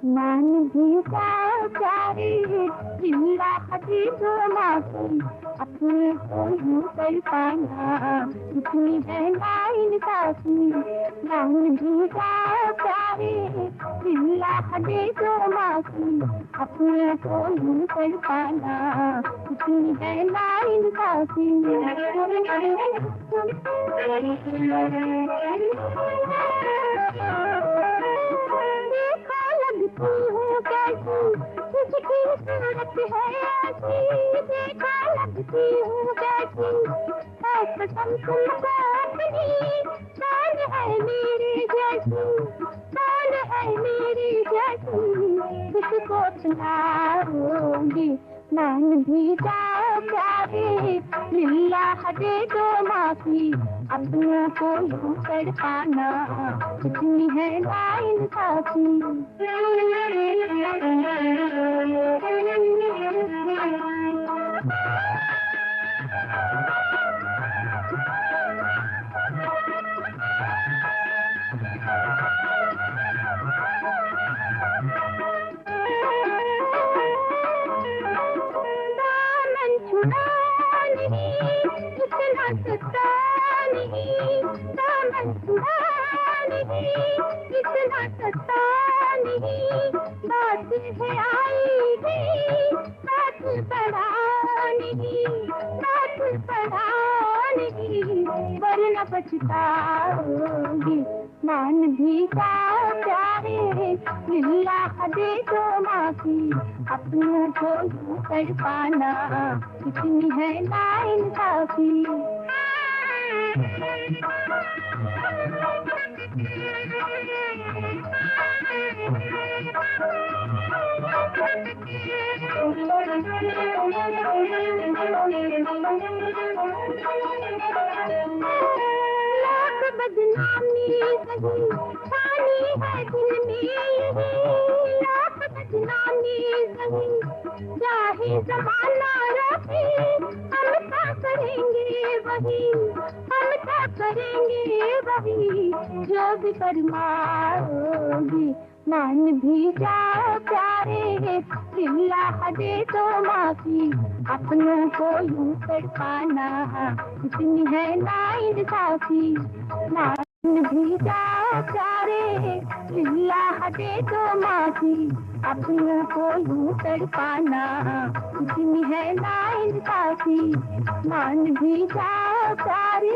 मान भी प्यारे जिंदा हदी तो मासूम अपने को यूं कर पाना इतनी है नाइंसाफी। मान भी प्यारे जिंदा हदी तो मासूम अपने को यूं कर पाना इतनी है नाइंसाफी। लगती हूँ कैसी तुझकी सूरत है ऐसी देखा लगती हूँ कैसी है कसम तुमको अपनी कौन है मेरी जैसी कौन है मेरी जैसी किसको सुनाऊंगी मान भी जाओ प्यारे लिल्लाह दे दो माफी अपनों को यूं कर पाना कितनी है नाइंसाफी। दामन छुड़ा नहीं इतना सता नहीं दामन छुड़ा नहीं इतना सता नहीं बात है आएगी बात बढ़ा नहीं बात बढ़ा नहीं वरना पछताओगी। मान भी जाओ प्यारे लिल्लाह दे दो माफी अपनों को यूं कर पाना कितनी है नाइंसाफी। लाख बदनामी सही पानी है दिल में यही लाख बदनामी सही चाहे जमाना रहे हम क्या करेंगे वही हम क्या करेंगे वही जो भी फरमाओगी। मान भी जाओ प्यारे लिल्लाह दे दो माफी अपनों को यूं कर पाना इतनी है नाइंसाफी। मान भी जाओ प्यारे लिल्लाह दे दो माफी अपनों को यूं कर पाना इतनी है नाइंसाफी। मान भी जाओ प्यारे